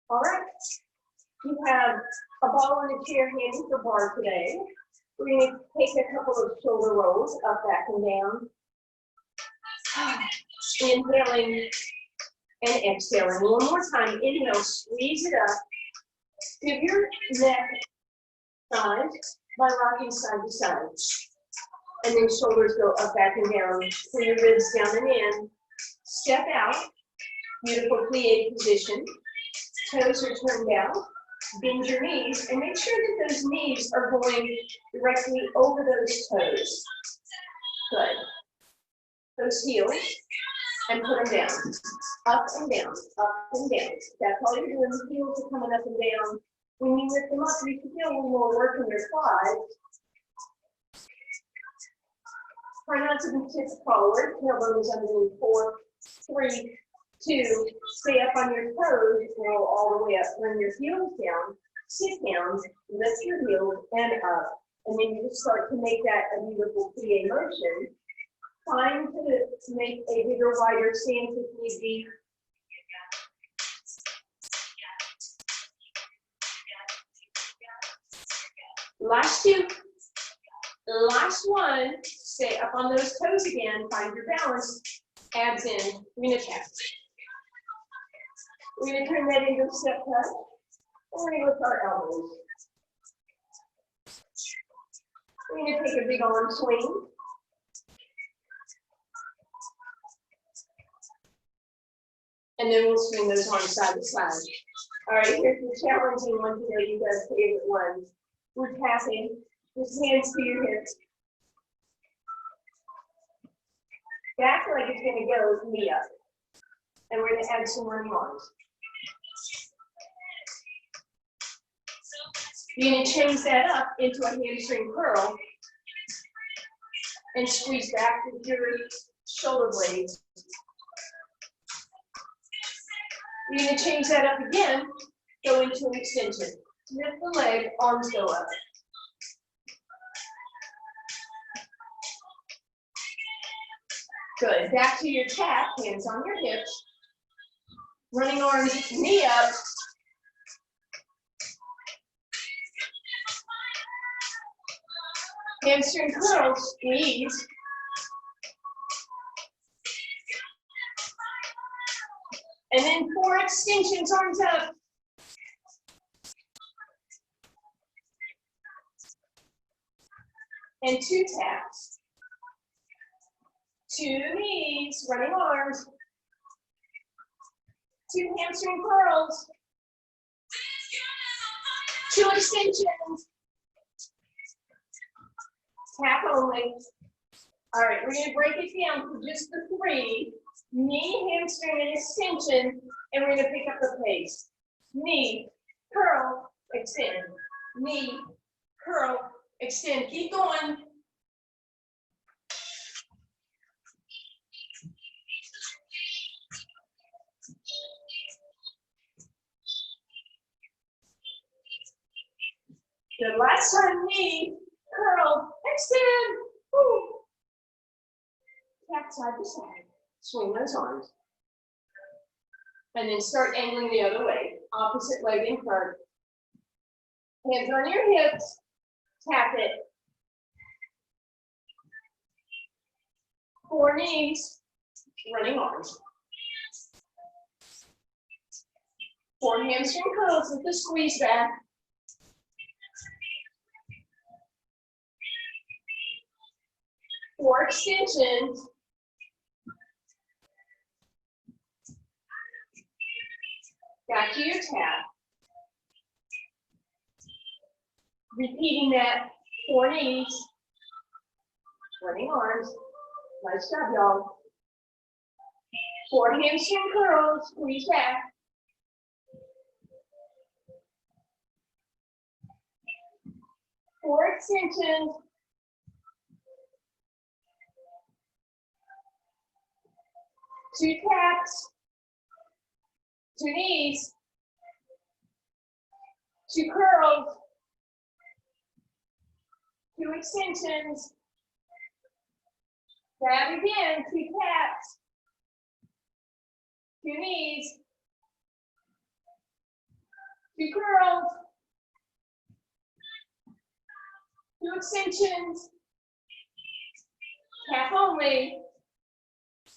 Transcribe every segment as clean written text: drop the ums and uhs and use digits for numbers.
All right. You have a ball and a chair handy for bar today. We're going to take a couple of shoulder rolls up, back, and down. Inhaling and exhaling. One more time. Inhale, squeeze it up. Give your neck size by rocking side to side. And then shoulders go up, back, and down. Pull your ribs down and in. Step out. Beautiful plie position. Toes are turned down. Bend your knees and make sure that those knees are going directly over those toes. Good. Those heels and put them down. Up and down, up and down. That's all you're doing. The heels are coming up and down. When you lift them up, you can feel a little more work in your quads. Try not to be tipped forward. Tailbone is underneath. 4, 3, 2. Stay up on your toes. Roll all the way up. Bring your heels down. Sit down. Lift your heels and up. And then you just start to make that a beautiful plie motion. Trying to make a bigger, wider stance if need be. Last 2. Last 1. Stay up on those toes again. Find your balance. Abs in. We're going to tap. We're going to turn that into a step touch. We're going to lift our elbows. We're going to take a big arm swing. And then we'll swing those arms side to side. All right, here's the challenging one today, you guys' favorite one. We're tapping, just hands to your hips. Back leg is going to go knee up. And we're going to add some running arms. You're going to change that up into a hamstring curl and squeeze back with your shoulder blades. You're going to change that up again, go into an extension. Lift the leg, arms go up. Good. Back to your tap, hands on your hips. Running arms, knee up. Hamstring curl, squeeze. And then 4 extensions, arms up. And 2 taps. 2 knees, running arms. 2 hamstring curls. 2 extensions. Tap only. All right, we're going to break it down to just the 3. Knee, hamstring, and extension, and we're going to pick up the pace. Knee, curl, extend. Knee, curl, extend. Keep going. Good. Last time, knee, curl, extend. Woo. Tap side to side. Swing those arms. And then start angling the other way. Opposite leg in front. Hands on your hips. Tap it. 4 knees. Running arms. 4 hamstring curls with the squeeze back. 4 extensions. Back to your tap. Repeating that 4 knees. Running arms. Nice job, y'all. 4 hamstring curls. Squeeze back. 4 extensions. 2 taps. 2 knees, 2 curls, 2 extensions, tap again, 2 taps, 2 knees, 2 curls, 2 extensions, half only.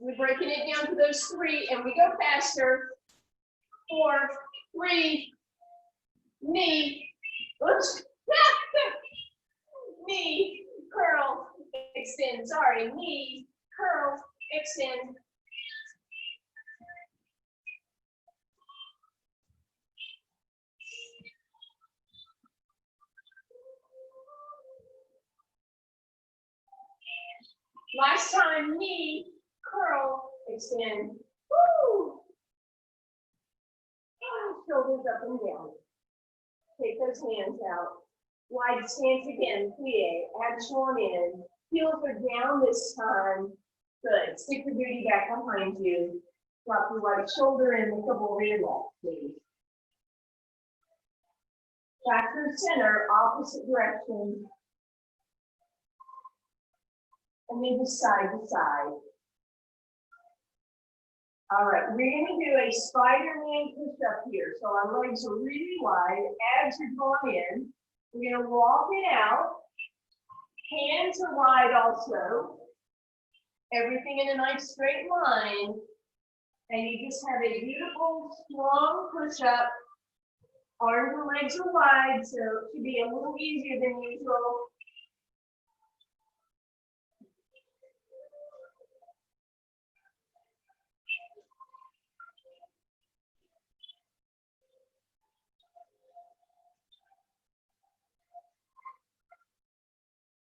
We're breaking it down to those 3 and we go faster. 4, 3, knee, oops, knee, curl, extend, sorry, knee, curl, extend. Last time, knee, curl, extend. Woo! Shoulders up and down. Take those hands out. Wide stance again, plie, abs drawn in. Heels are down this time. Good. Stick the booty back behind you. Drop your right shoulder and look over your left, please. Back to the center, opposite direction. And then just side to side. All right, we're going to do a Spider-Man push-up here. So our legs are really wide, abs are drawn in. We're going to walk it out. Hands are wide also. Everything in a nice straight line. And you just have a beautiful, strong push-up. Arms and legs are wide, so it should be a little easier than usual.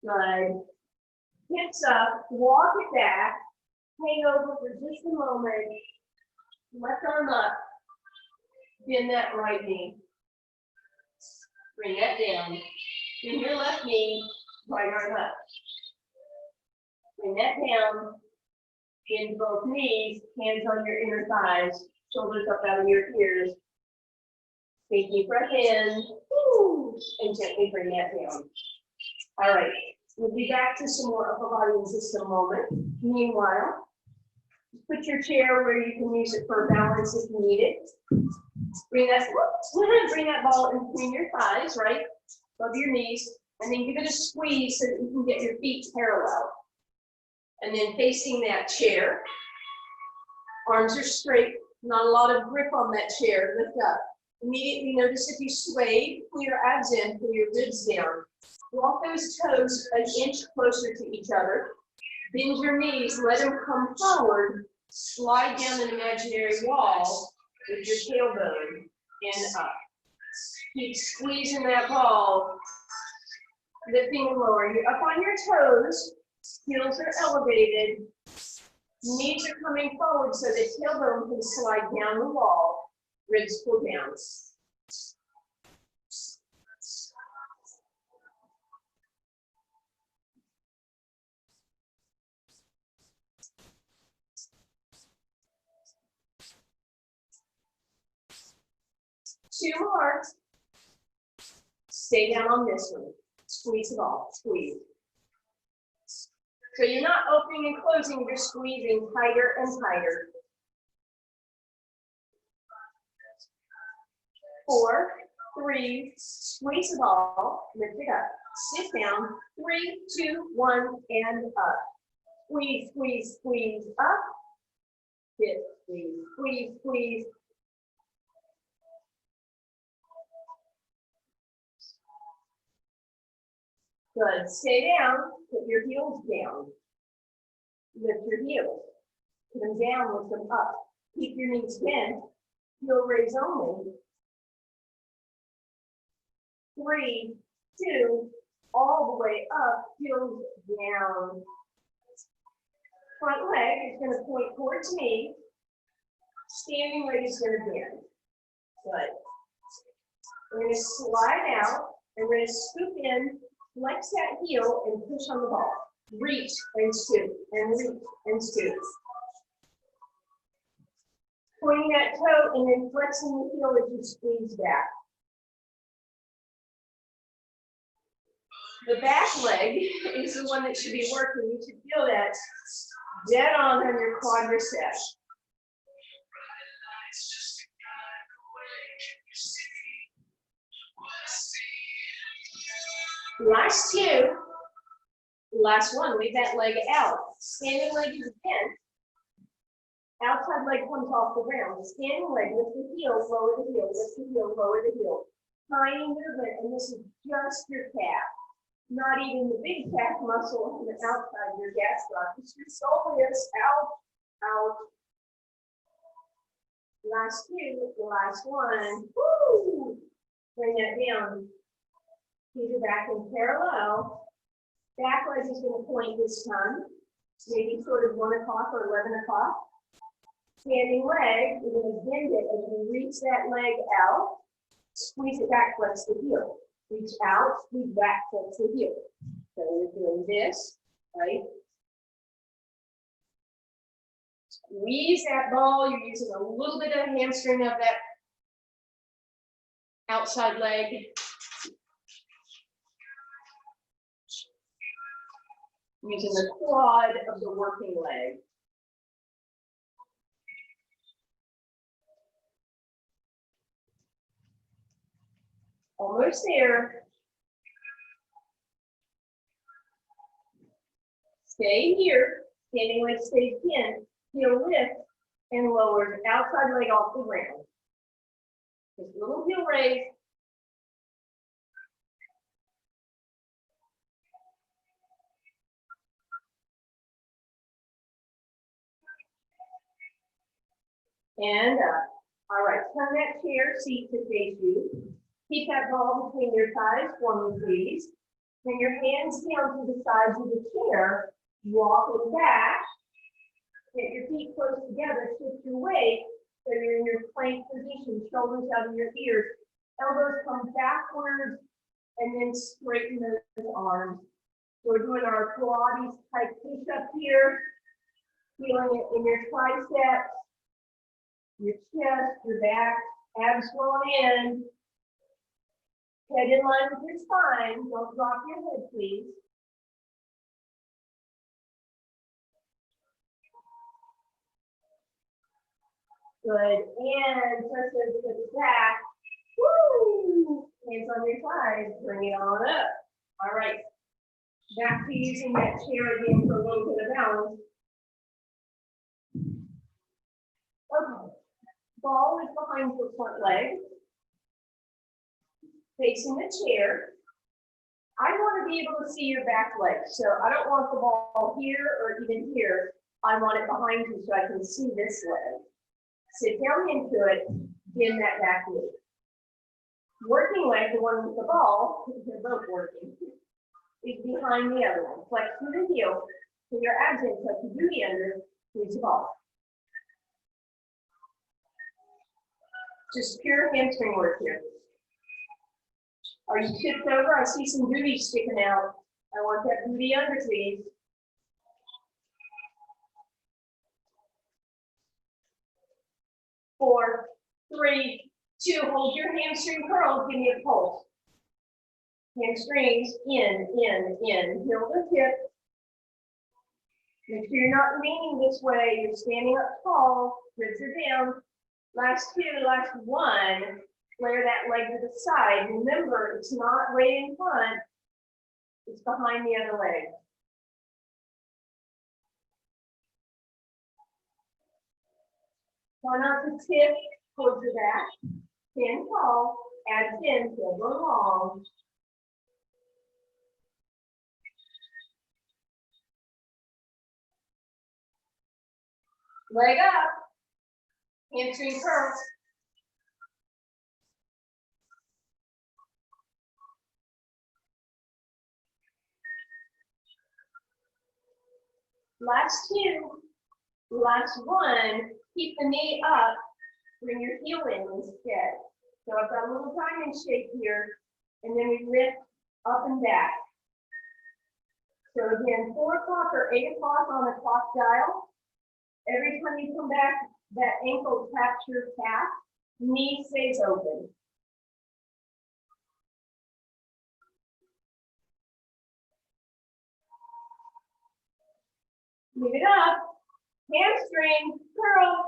Good. Hips up, walk it back, hang over for just a moment. Left arm up. Bend that right knee. Bring that down. Bend your left knee, right arm up. Bring that down. Bend both knees, hands on your inner thighs, shoulders up out of your ears. Take a deep breath in, and gently bring that down. All right, we'll be back to some more upper body in just a moment. Meanwhile, put your chair where you can use it for balance if you need it. Bring that ball in between your thighs, right? Above your knees, and then give it a squeeze so that you can get your feet parallel. And then facing that chair, arms are straight, not a lot of grip on that chair, lift up. Immediately notice if you sway, pull your abs in, pull your ribs down. Walk those toes an inch closer to each other. Bend your knees, let them come forward, slide down an imaginary wall with your tailbone and up. Keep squeezing that ball, lifting and lowering. You're up on your toes, heels are elevated, knees are coming forward so the tailbone can slide down the wall, ribs pull down. Two more. Stay down on this one. Squeeze it off. Squeeze. So you're not opening and closing, you're squeezing tighter and tighter. 4, 3, squeeze it all, lift it up. Sit down. 3, 2, 1, and up. Squeeze, squeeze, squeeze, up. Sit, squeeze, squeeze, squeeze. Good. Stay down. Put your heels down. Lift your heels. Put them down, lift them up. Keep your knees bent. Heel raise only. 3, 2, all the way up, heels down. Front leg is going to point towards me. Standing leg is going to bend. Good. We're going to slide out, and we're going to scoop in. Flex that heel and push on the ball. Reach and scoop, and reach and scoop. Pointing that toe and then flexing the heel as you squeeze back. The back leg is the one that should be working. You should feel that dead on your quadriceps. Last two. Last one, leave that leg out. Standing leg is bent. Outside leg comes off the ground. Standing leg, lift the heel, lower the heel, lift the heel, lower the heel. Tiny movement, and this is just your calf. Not even the big calf muscle on the outside of your gastroc. It's your soleus. Out, out. Last two, last one. Woo! Bring that down. Feet are back in parallel. Back leg is going to point this time. Maybe sort of 1 o'clock or 11 o'clock. Standing leg, you're going to bend it as you reach that leg out. Squeeze it back, flex the heel. Reach out, squeeze back, flex the heel. So we're doing this, right? Squeeze that ball. You're using a little bit of hamstring of that outside leg. Using the quad of the working leg. Almost there. Stay here. Standing leg stays in. Heel lift and lowered. Outside leg off the ground. Just a little heel raise. And up. All right, turn that chair seat to face you. Keep that ball between your thighs for me, please. Bring your hands down to the sides of the chair. Walk it back. Get your feet close together. Shift your weight so you're in your plank position. Shoulders out of your ears. Elbows come backwards and then straighten those arms. So we're doing our Flo-Lates type push-up here. Feeling it in your triceps, your chest, your back, abs rolling in. Head in line with your spine. Don't drop your head, please. Good. And press those hips back. Woo! Hands on your thighs. Bring it on up. All right. Back to using that chair again for a little bit of balance. Okay. Ball is behind your front leg. Facing the chair. I want to be able to see your back leg. So I don't want the ball here or even here. I want it behind you so I can see this leg. Sit down into it, bend that back knee. Working leg, the one with the ball, they're both working, is behind the other one. Flex through the heel, so your abs in, tuck the booty under, squeeze the ball. Just pure hamstring work here. Are you tipped over? I see some booty sticking out. I want that booty under, please. Four, three, two. Hold your hamstring curls. Give me a pulse. Hamstrings in. Heel the hip. Make sure you're not leaning this way. You're standing up tall. Ribs are down. Last two, last one. Flare that leg to the side. Remember, it's not right in front. It's behind the other leg. Try not to tip towards your back. Stand tall. Abs in. Elbow long. Leg up. Hamstring curls. Last two, last one, keep the knee up, bring your heel in instead. So I've got a little diamond shape here, and then we lift up and back. So again, 4 o'clock or 8 o'clock on the clock dial. Every time you come back, that ankle taps your calf, knee stays open. Move it up. Hamstring, curl.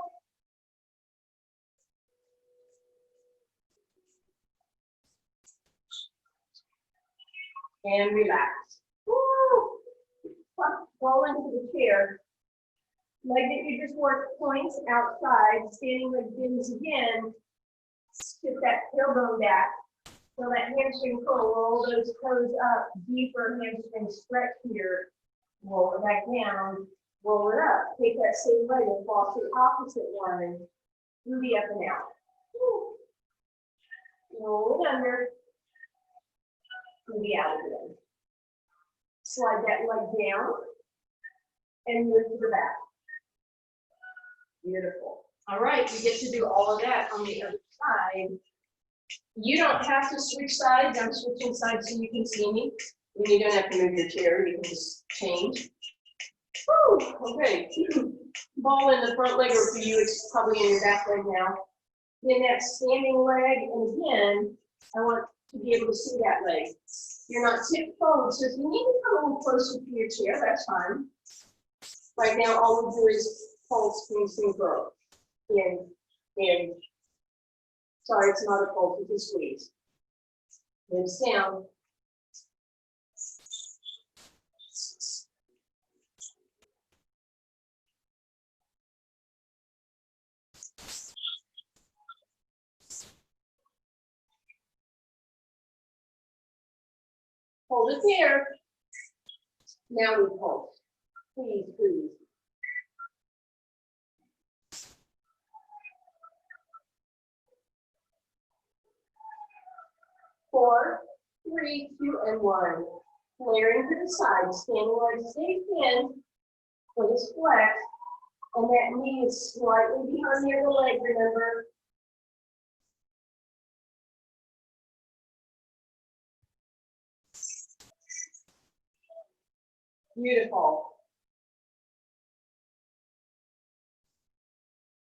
and relax. Woo! Fall into the chair. Leg that you just worked points outside, standing leg bends again. Shift that tailbone back. So that hamstring pull, roll those toes up, deeper hamstring stretch here. Roll it back down, roll it up. Take that same leg and fall to the opposite one. Ruby up and out. Woo. Roll it under. Ruby out again. Slide that leg down and move to the back. Beautiful. All right, you get to do all of that on the other side. You don't have to switch sides. I'm switching sides so you can see me. And you don't have to move your chair. You can just change. Woo, okay. Ball in the front leg, or for you, it's probably in your back leg now. Then that standing leg, and again, I want to be able to see that leg. You're not tip forward, so if you need to come a little closer to your chair, that's fine. Right now, all we do is pulse, swing, curl. In. Sorry, it's not a pulse, it's a squeeze. Lips down. Hold it there. Now we pulse. Please, please. 4, 3, 2, and 1. Flaring to the side, standing leg stays in, foot is flexed, and that knee is slightly behind the other leg, remember? Beautiful.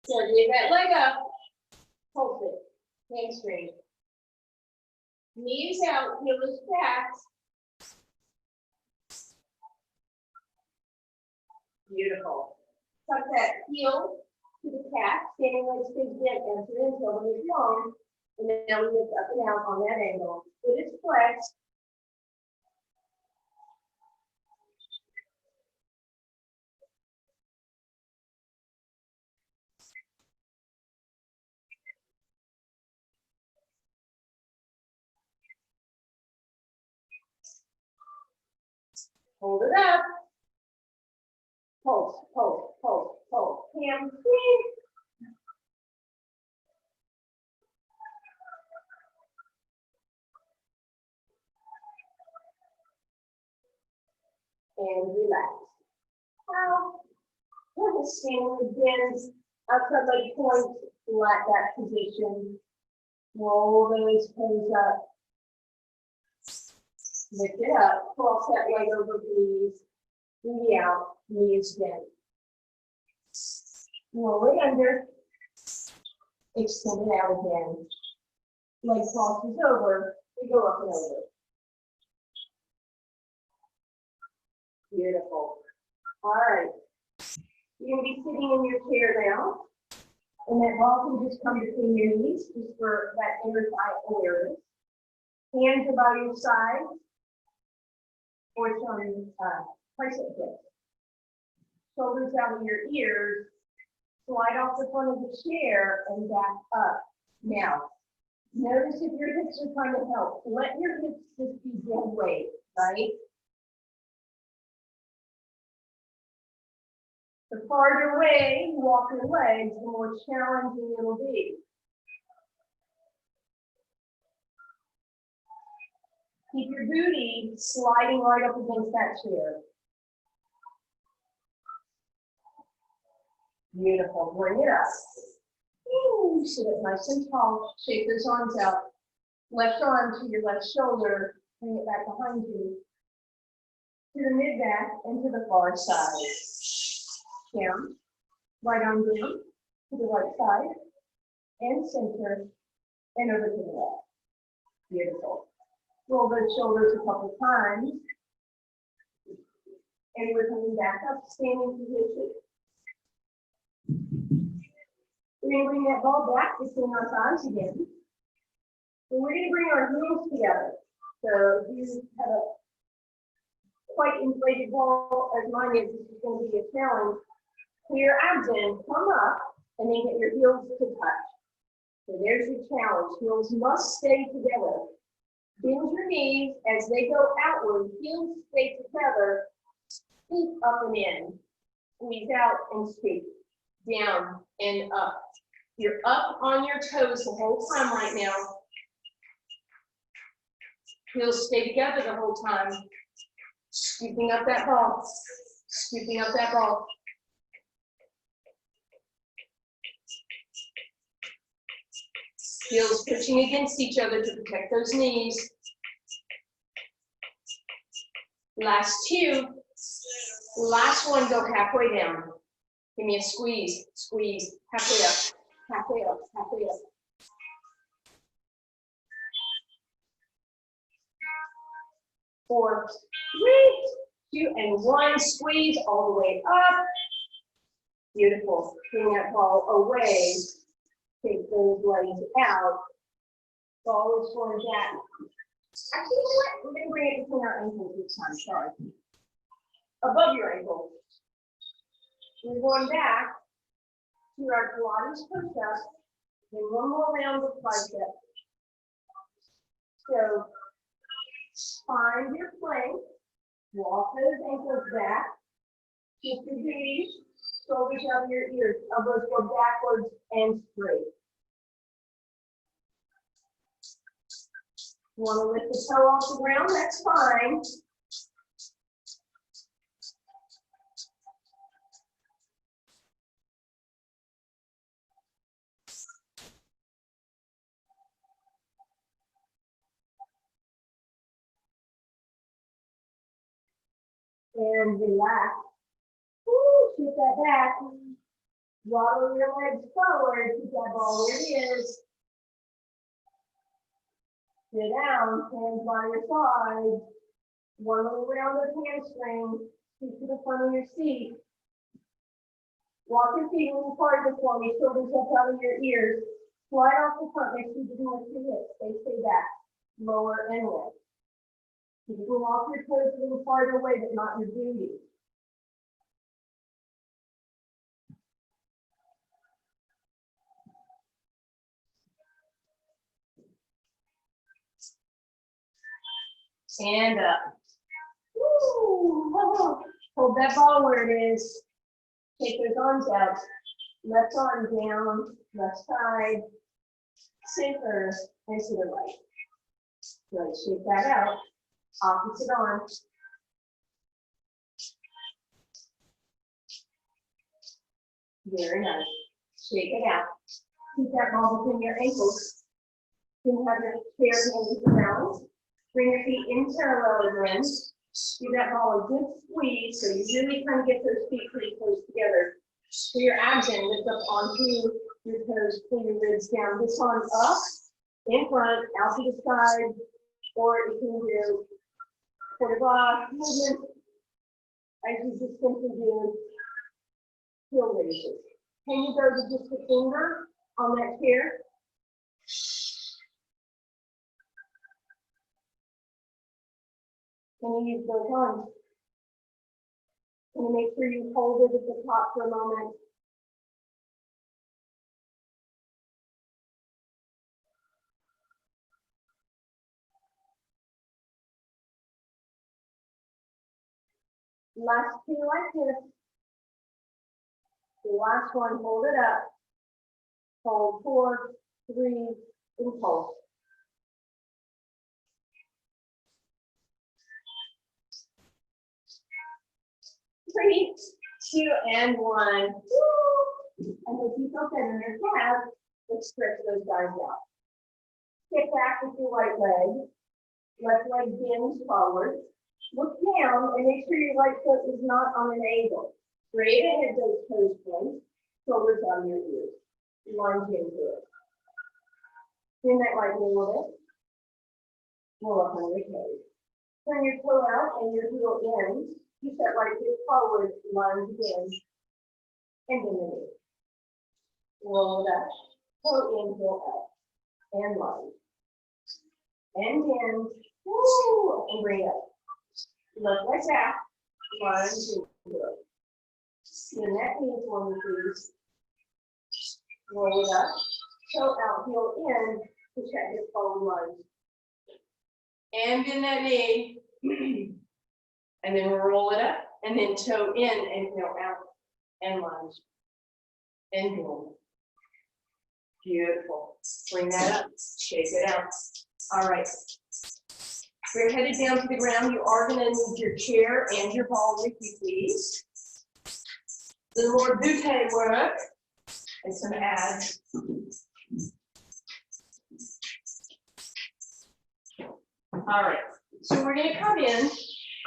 So give that leg up, pulse it, hamstring. Knees out, heel is back. Beautiful. Tuck that heel to the calf, standing leg stays bent, enter in, elbow is long. And then now we lift up and out on that angle. Foot is flexed. Hold it up. Pulse, pulse, pulse, pulse. Hamstring. And relax. Now, we're going to stand again. Outside leg point, flat that position. Roll those toes up. Lift it up. Cross that leg over, please. Knee out, knees bent. Roll it under. Extend it out again. Leg crosses over. We go up and over. Beautiful. All right. You're going to be sitting in your chair now. And that ball can just come between your knees, just for that inner thigh awareness. Hands are by your side. Or it's on tricep dips. Shoulders out of your ears. Slide off the front of the chair and back up. Now, notice if your hips are trying to help. Let your hips just be dead weight, right? The farther away you walk your legs, the more challenging it'll be. Keep your booty sliding right up against that chair. Beautiful. Bring it up. Ooh, sit up nice and tall. Shake those arms out. Left arm to your left shoulder. Bring it back behind you. To the mid back and to the far side. Down. Right arm down. To the right side. And center. And over to the left. Beautiful. Roll those shoulders a couple times. And we're coming back up, standing position. We're going to bring that ball back between our thighs again. And we're going to bring our heels together. So if you have a quite inflated ball as mine is, this is going to be a challenge. So your abs in, come up, and then get your heels to touch. So there's your challenge. Heels must stay together. Bend your knees as they go outward. Heels stay together. Feet up and in. Squeeze out and squeeze. Down and up. You're up on your toes the whole time right now. Heels stay together the whole time. Scooping up that ball. Scooping up that ball. Heels pushing against each other to protect those knees. Last two. Last one, go halfway down. Give me a squeeze, squeeze, halfway up, halfway up, halfway up. 4, 3, 2, and 1. Squeeze all the way up. Beautiful. Bring that ball away. Take those legs out. Ball is going back. Actually, you know what? We're going to bring it between our ankles this time. Sorry. Above your ankle. We're going back to our Pilates push-up. Then one more round of tricep. So find your plank. Walk those ankles back. Shift your knees. Shoulders out of your ears. Elbows go backwards and straight. You want to lift the toe off the ground? That's fine. And relax. Woo, shoot that back. Waddle your legs forward. Keep that ball where it is. Sit down, hands by your side. One little round of hamstring. Feet to the front of your seat. Walk your feet a little farther for me. Shoulders up out of your ears. Slide off the front. Make sure you do lift your hips. They stay back. Lower and lift. You can walk your toes a little farther away, but not your booty. Stand up. Woo. Hold that ball where it is. Take those arms out. Left arm down, left side, center, and to the right. Good. Shake that out. Opposite arm. Very nice. Shake it out. Keep that ball between your ankles. You can have your chair hands around. Bring your feet in parallel again. Give that ball a good squeeze so you really kind of get those feet pretty close together. So your abs in, lift up onto your toes, pull your ribs down. This arm up, in front, out to the side, or you can do quarter block movement as you just simply do heel raises. Can you go to just a finger on that chair? Can you use both arms? Can you make sure you hold it at the top for a moment? Last two like this. The last one, hold it up. Hold 4, 3, and hold. 3, 2, and 1. Woo! And hope you feel better in your calves. Let's stretch those guys out. Kick back with your right leg. Left leg bends forward. Look down and make sure your right foot is not on an angle. Straight ahead those toes point. Shoulders on your ears. Lunge into it. Bend that right knee a little bit. Roll up on your toes. Turn your toe out and your heel in. Keep that right foot forward, lunge in, and bend the knee. Roll it up, toe in, heel up, and lunge. And in, woo, and bring it up. Look like that. Lunge and good. Spin that knee for me, please. Roll it up. Toe out, heel in. Push that hip forward lunge. And bend that knee. And then roll it up. And then toe in and heel out. And lunge. And boom. Beautiful. Bring that up. Shake it out. All right. We're headed down to the ground. You are going to need your chair and your ball with you, please. A little more butte work and some abs. All right. So we're going to come in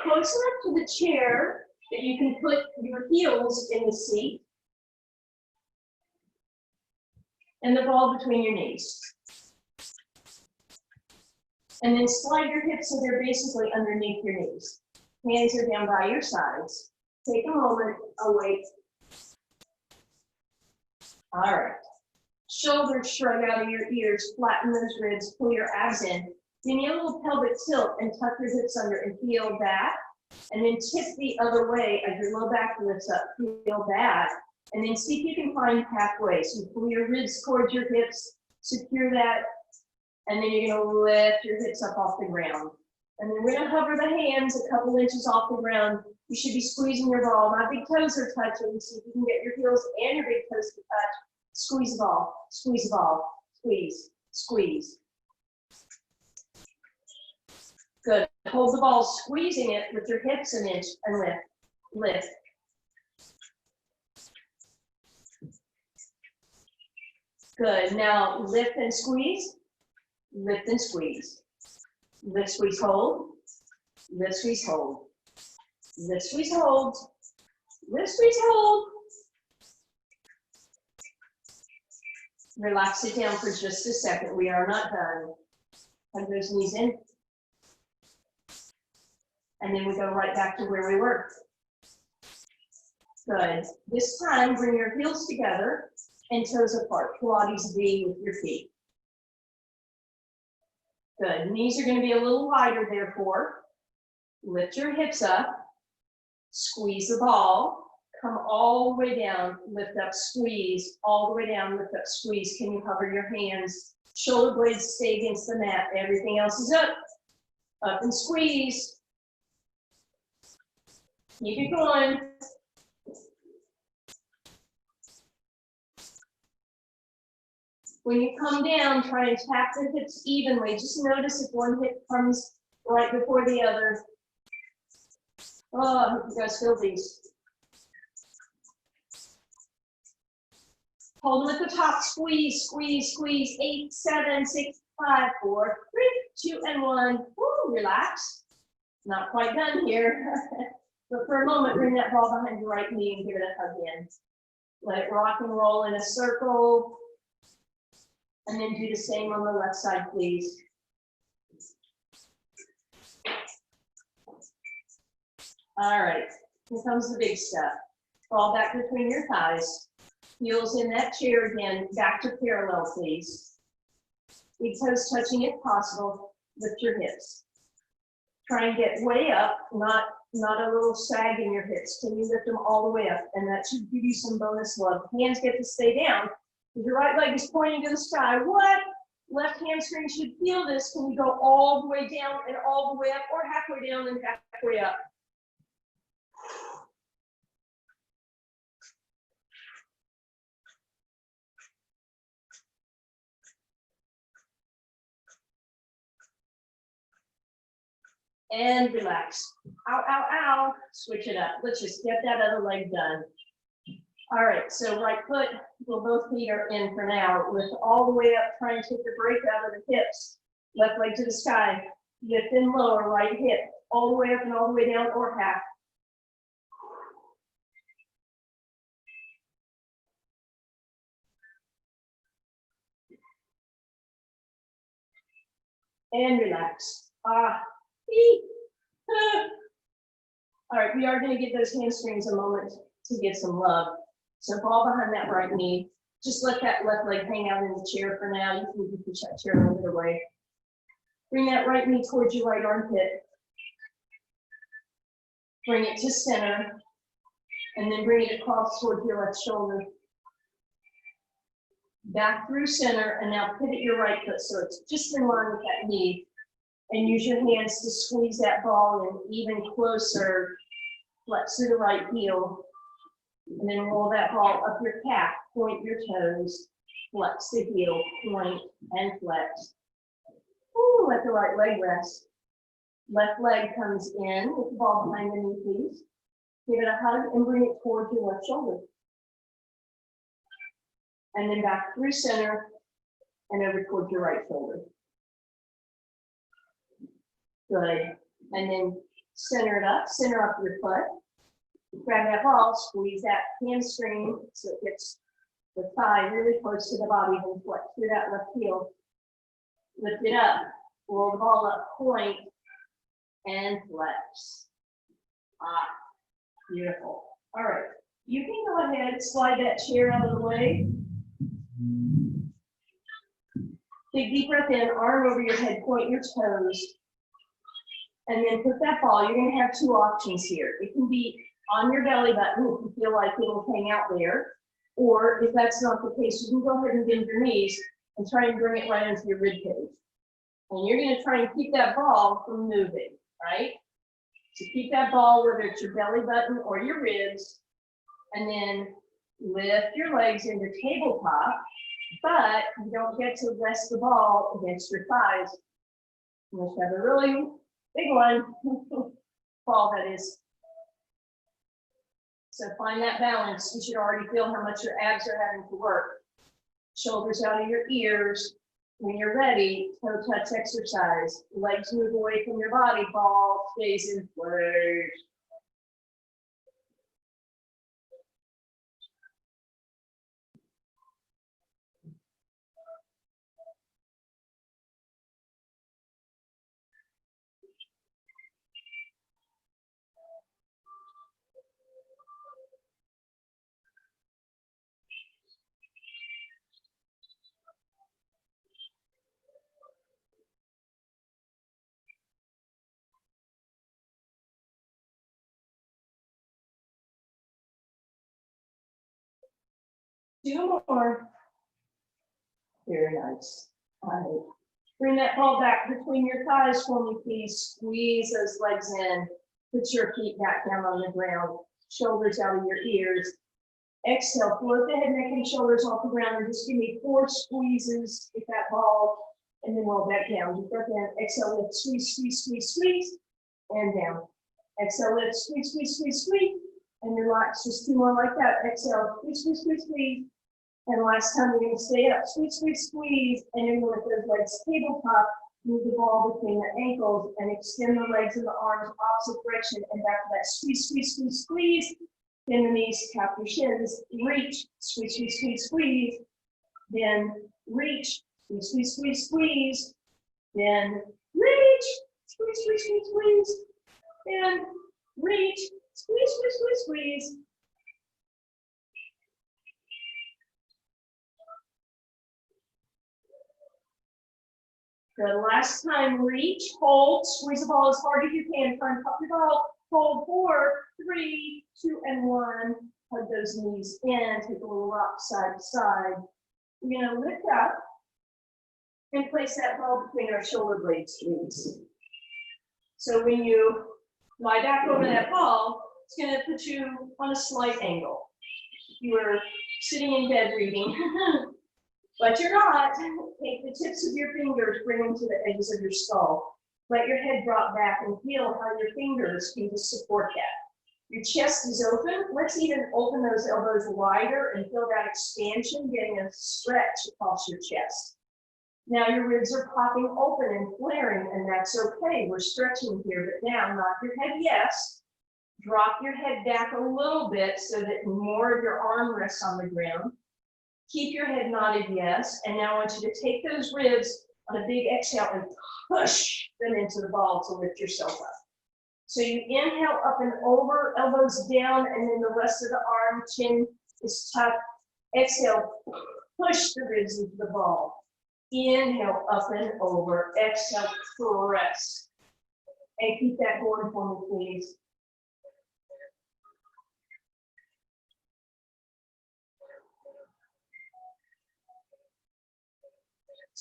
close enough to the chair that you can put your heels in the seat and the ball between your knees. And then slide your hips so they're basically underneath your knees. Hands are down by your sides. Take a moment, awake. All right. Shoulders shrug out of your ears, flatten those ribs, pull your abs in. Give me a little pelvic tilt and tuck your hips under and feel that. And then tip the other way as your low back lifts up. Feel that. And then see if you can find halfway. So pull your ribs towards your hips, secure that. And then you're going to lift your hips up off the ground. And then we're going to hover the hands a couple inches off the ground. You should be squeezing your ball. My big toes are touching. See if you can get your heels and your big toes to touch. Squeeze the ball. Squeeze the ball. Squeeze. Squeeze. Good. Hold the ball, squeezing it with your hips an inch and lift. Lift. Good. Now lift and squeeze. Lift and squeeze. Lift, squeeze, hold. Lift, squeeze, hold. Lift, squeeze, hold. Lift, squeeze, hold. Relax it down for just a second. We are not done. Hug those knees in. And then we go right back to where we were. Good. This time, bring your heels together and toes apart. Pilates V with your feet. Good. Knees are going to be a little wider, therefore. Lift your hips up. Squeeze the ball. Come all the way down. Lift up, squeeze. All the way down, lift up, squeeze. Can you hover your hands? Shoulder blades stay against the mat. Everything else is up. Up and squeeze. Keep it going. When you come down, try and tap the hips evenly. Just notice if one hip comes right before the other. Oh, I hope you guys feel these. Hold them at the top, squeeze, squeeze, squeeze. 8, 7, 6, 5, 4, 3, 2, and 1. Woo, relax. Not quite done here. But for a moment, bring that ball behind your right knee and give it a hug in. Let it rock and roll in a circle. And then do the same on the left side, please. All right, here comes the big stuff. Fall back between your thighs. Heels in that chair again, back to parallel, please. Big toes touching if possible. Lift your hips. Try and get way up, not a little sag in your hips. Can you lift them all the way up? And that should give you some bonus love. Hands get to stay down. If your right leg is pointing to the sky, what? Left hamstring should feel this. Can you go all the way down and all the way up, or halfway down and halfway up? And relax. Ow, ow, ow. Switch it up. Let's just get that other leg done. All right, so right foot, well, both feet are in for now. Lift all the way up, try and take the break out of the hips. Left leg to the sky. Lift and lower, right hip. All the way up and all the way down, or half. And relax. All right, we are going to give those hamstrings a moment to get some love. So ball behind that right knee. Just let that left leg hang out in the chair for now. You can push that chair a little bit away. Bring that right knee towards your right armpit. Bring it to center, and then bring it across towards your left shoulder. Back through center, and now pivot your right foot so it's just in line with that knee. And use your hands to squeeze that ball in even closer. Flex through the right heel. And then roll that ball up your calf, point your toes, flex the heel, point, and flex. Ooh, let the right leg rest. Left leg comes in with the ball behind the knee, please. Give it a hug and bring it towards your left shoulder. And then back through center and over towards your right shoulder. Good. And then center up your foot. Grab that ball, squeeze that hamstring so it gets the thigh really close to the body, then flex through that left heel. Lift it up, roll the ball up, point, and flex. Ah, beautiful. All right, you can go ahead, slide that chair out of the way. Take a deep breath in, arm over your head, point your toes. And then put that ball, you're gonna have two options here. It can be on your belly button if you feel like it'll hang out there. Or if that's not the case, you can go ahead and bend your knees and try and bring it right into your rib cage. And you're gonna try and keep that ball from moving, right? So keep that ball, whether it's your belly button or your ribs, and then lift your legs into tabletop, but you don't get to rest the ball against your thighs. You must have a really big one, ball that is. So find that balance. You should already feel how much your abs are having to work. Shoulders out of your ears. When you're ready, toe touch exercise. Legs move away from your body, ball stays in place. Two more. Very nice. All right. Bring that ball back between your thighs for me, please. Squeeze those legs in. Put your feet back down on the ground. Shoulders out of your ears. Exhale, float the head, neck, and shoulders off the ground, and just give me 4 squeezes with that ball, and then roll back down. Deep breath in. Exhale, lift, squeeze, squeeze, squeeze, squeeze, and down. Exhale, lift, squeeze, squeeze, squeeze, squeeze, and relax. Just 2 more like that. Exhale, squeeze, squeeze, squeeze, squeeze. And last time, we're going to stay up, squeeze, squeeze, squeeze, and then with those legs tabletop, move the ball between the ankles and extend the legs and the arms opposite direction and back to that squeeze, squeeze, squeeze, squeeze. Bend the knees, tap your shins, reach, squeeze, squeeze, squeeze, squeeze. Then reach, squeeze, squeeze, squeeze, squeeze. Then reach, squeeze, squeeze, squeeze, squeeze. Then reach, squeeze, squeeze, squeeze, squeeze. Good. Last time, reach, hold, squeeze the ball as hard as you can. Try and pop your ball. Hold 4, 3, 2, and 1. Hug those knees in. Take a little rock side to side. We're going to lift up and place that ball between our shoulder blades, please. So when you lie back over that ball, it's going to put you on a slight angle. You are sitting in bed reading. But you're not. Take the tips of your fingers, bring them to the edges of your skull. Let your head drop back and feel how your fingers can just support that. Your chest is open. Let's even open those elbows wider and feel that expansion, getting a stretch across your chest. Now your ribs are popping open and flaring, and that's okay. We're stretching here, but now nod your head yes. Drop your head back a little bit so that more of your arm rests on the ground. Keep your head nodded yes, and now I want you to take those ribs on a big exhale and push them into the ball to lift yourself up. So you inhale up and over, elbows down, and then the rest of the arm, chin is tucked. Exhale, push the ribs into the ball. Inhale up and over, exhale, press. And keep that going for me, please.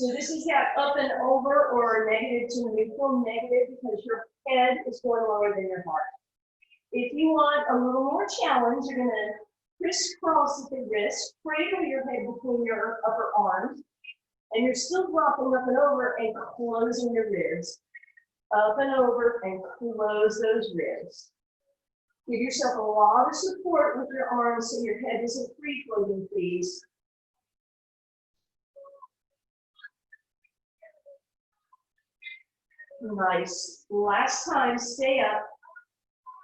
So this is that up and over or negative to neutral, negative because your head is going lower than your heart. If you want a little more challenge, you're gonna crisscross at the wrist, cradle your head between your upper arms, and you're still dropping up and over and closing your ribs. Up and over and close those ribs. Give yourself a lot of support with your arms so your head isn't free floating, please. Nice. Last time, stay up.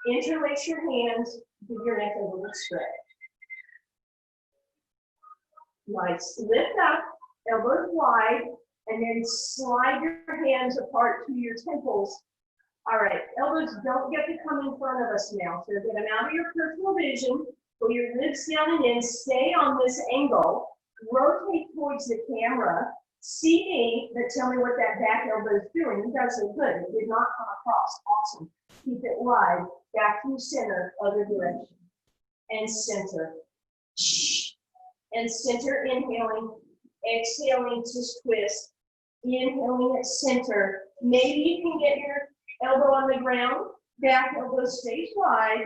Interlace your hands, give your neck a little stretch. Nice. Lift up, elbows wide, and then slide your hands apart to your temples. All right, elbows don't get to come in front of us now. So get them out of your peripheral vision, pull your ribs down and in, stay on this angle, rotate towards the camera, see me, but tell me what that back elbow is doing. You guys are good. It did not come across. Awesome. Keep it wide, back to center, other direction. And center. And center, inhaling, exhaling to twist. Inhaling at center. Maybe you can get your elbow on the ground, back elbow stays wide.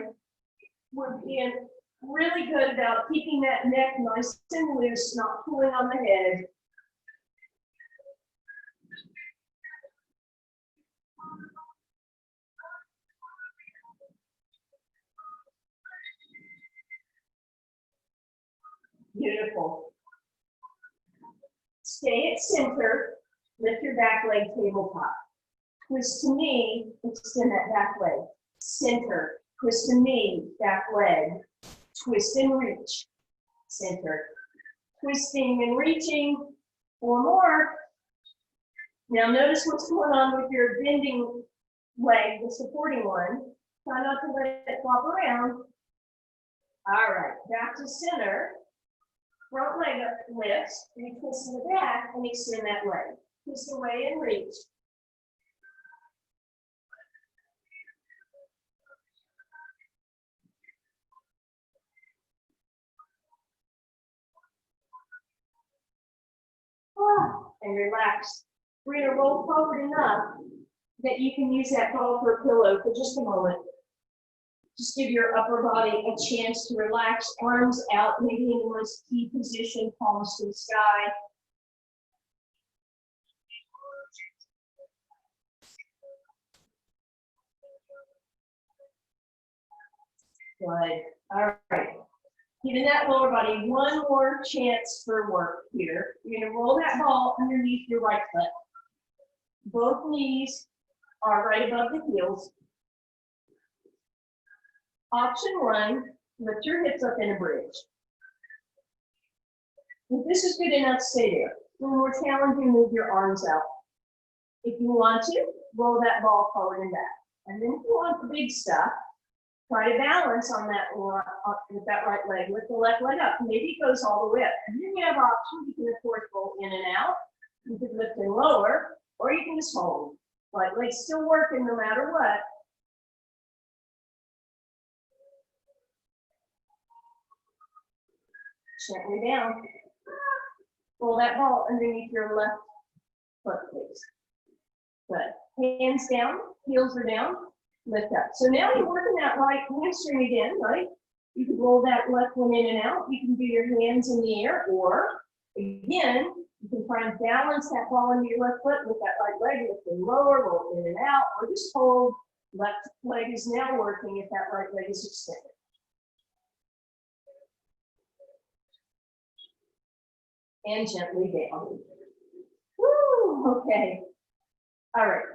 We're being really good about keeping that neck nice and loose, not pulling on the head. Beautiful. Stay at center, lift your back leg tabletop. Twist to knee, extend that back leg. Center, twist to knee, back leg. Twist and reach. Center. Twisting and reaching. 4 more. Now notice what's going on with your bending leg, the supporting one. Try not to let it flop around. All right, back to center. Front leg up lifts, retwist in the back and extend that leg. Twist away and reach. And relax. We're going to roll forward enough that you can use that ball for a pillow for just a moment. Just give your upper body a chance to relax, arms out, maybe in a nice T position, palms to the sky. Good. All right. Giving that lower body one more chance for work here. You're going to roll that ball underneath your right foot. Both knees are right above the heels. Option 1, lift your hips up in a bridge. If this is good enough, stay there. When we're challenging, move your arms out. If you want to, roll that ball forward and back. And then if you want the big stuff, try to balance on that with that right leg. Lift the left leg up. Maybe it goes all the way up. And then you have options. You can, of course, roll in and out. You can lift and lower, or you can just hold. Right leg's still working no matter what. Gently down. Roll that ball underneath your left foot, please. Good. Hands down, heels are down, lift up. So now you're working that right hamstring again, right? You can roll that left one in and out. You can do your hands in the air, or again, you can try and balance that ball into your left foot with that right leg, lift and lower, roll in and out, or just hold. Left leg is now working if that right leg is extended. And gently down. Woo, okay. All right.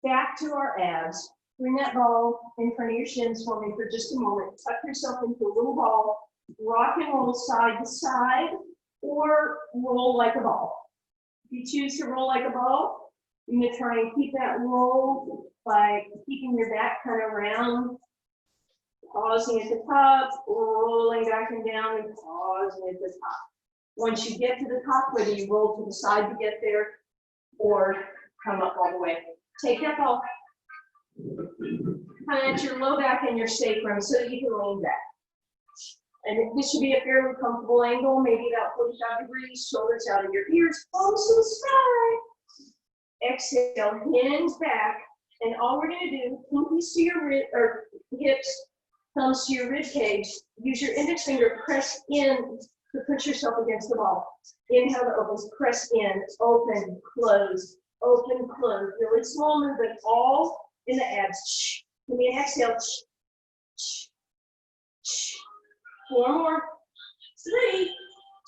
Back to our abs. Bring that ball in front of your shins for me for just a moment. Tuck yourself into a little ball. Rock and roll side to side, or roll like a ball. If you choose to roll like a ball, you're going to try and keep that roll by keeping your back kind of round. Pausing at the top, rolling back and down, and pausing at the top. Once you get to the top, whether you roll to the side to get there or come up all the way. Take that ball, kind of at your low back and your sacrum so that you can lean back. And this should be a fairly comfortable angle, maybe about 45 degrees, shoulders out of your ears, close to the sky. Exhale, hands back. And all we're gonna do, pinkies to your hips, thumbs to your rib cage. Use your index finger, press in to push yourself against the wall. Inhale to open, press in, open, close, open, close. Really small movement, all in the abs. Give me an exhale. 4 more, 3,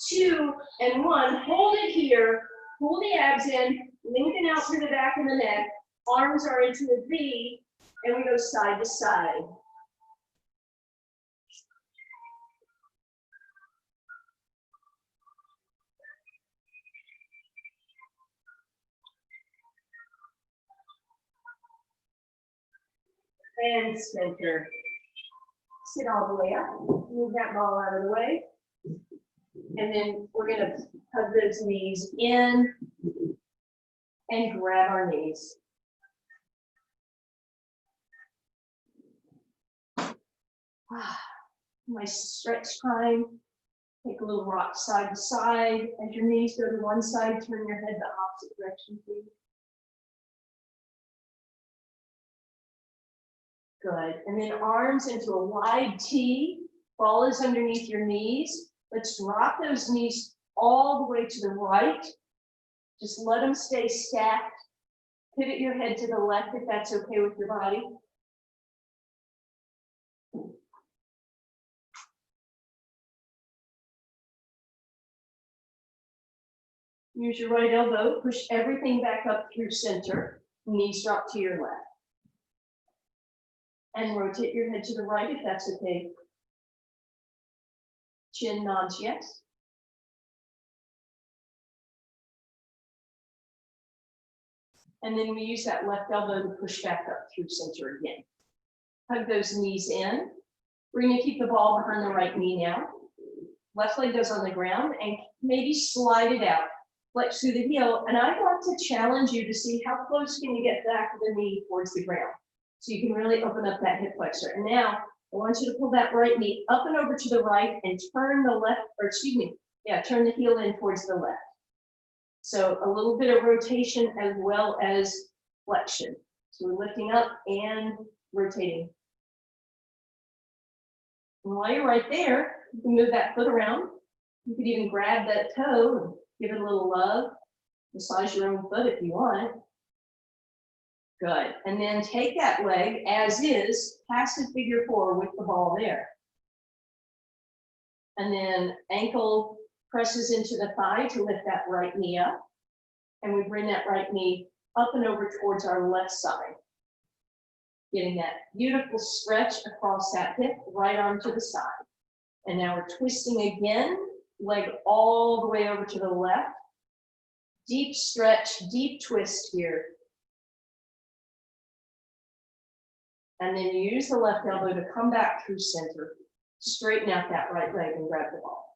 2, and 1. Hold it here. Pull the abs in, lengthen out through the back of the neck. Arms are into a V, and we go side to side. And center. Sit all the way up. Move that ball out of the way. And then we're going to hug those knees in and grab our knees. My stretch time. Take a little rock side to side. As your knees go to one side, turn your head the opposite direction, please. Good. And then arms into a wide T. Ball is underneath your knees. Let's drop those knees all the way to the right. Just let them stay stacked. Pivot your head to the left if that's okay with your body. Use your right elbow. Push everything back up through center. Knees drop to your left. And rotate your head to the right if that's okay. Chin nods yes. And then we use that left elbow to push back up through center again. Hug those knees in. We're going to keep the ball behind the right knee now. Left leg goes on the ground and maybe slide it out. Flex through the heel. And I want to challenge you to see how close can you get back of the knee towards the ground. So you can really open up that hip flexor. And now I want you to pull that right knee up and over to the right and turn the left, or excuse me, turn the heel in towards the left. So a little bit of rotation as well as flexion. So we're lifting up and rotating. And while you're right there, you can move that foot around. You could even grab that toe and give it a little love. Massage your own foot if you want. Good. And then take that leg as is, passive figure 4 with the ball there. And then ankle presses into the thigh to lift that right knee up. And we bring that right knee up and over towards our left side. Getting that beautiful stretch across that hip, right arm to the side. And now we're twisting again, leg all the way over to the left. Deep stretch, deep twist here. And then use the left elbow to come back through center. Straighten out that right leg and grab the ball.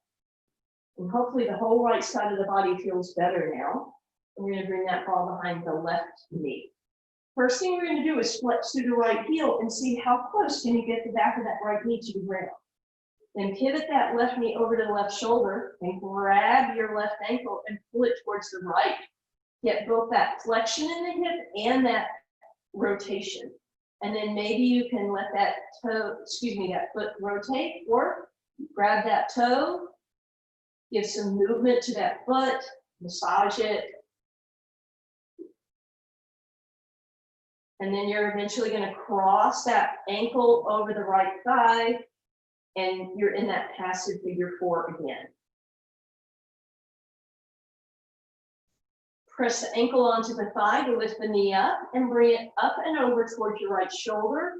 And hopefully the whole right side of the body feels better now. We're going to bring that ball behind the left knee. First thing we're going to do is flex through the right heel and see how close can you get the back of that right knee to the ground. Then pivot that left knee over to the left shoulder and grab your left ankle and pull it towards the right. Get both that flexion in the hip and that rotation. And then maybe you can let that toe, that foot rotate, or grab that toe, give some movement to that foot, massage it. And then you're eventually going to cross that ankle over the right thigh, and you're in that passive figure 4 again. Press the ankle onto the thigh to lift the knee up and bring it up and over towards your right shoulder.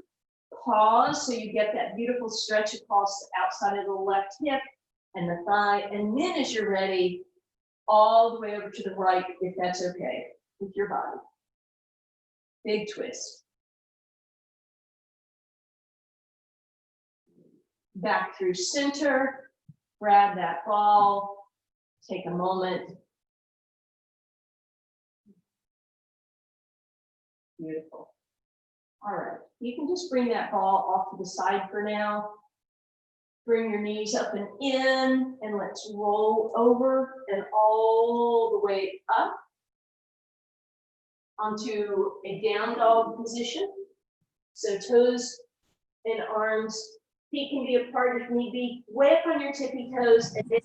Pause so you get that beautiful stretch across the outside of the left hip and the thigh. And then as you're ready, all the way over to the right, if that's okay with your body. Big twist. Back through center, grab that ball, take a moment. Beautiful. All right, you can just bring that ball off to the side for now. Bring your knees up and in, and let's roll over and all the way up onto a down dog position. So toes and arms, feet can be apart if need be. Way up on your tippy toes, and then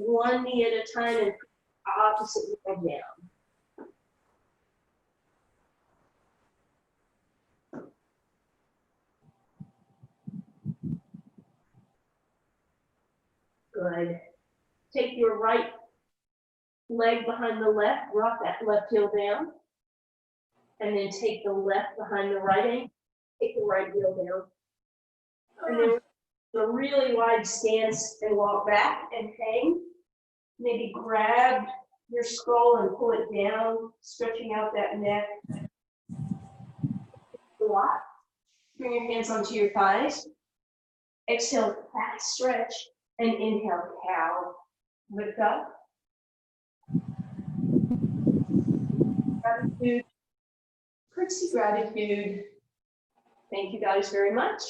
one knee at a time and opposite leg down. Good. Take your right leg behind the left, rock that left heel down. And then take the left behind the right ankle, take the right heel down. And then a really wide stance and walk back and hang. Maybe grab your skull and pull it down, stretching out that neck. Squat. Bring your hands onto your thighs. Exhale, fat stretch, and inhale, cow. Lift up. Gratitude. Curtsy gratitude. Thank you guys very much.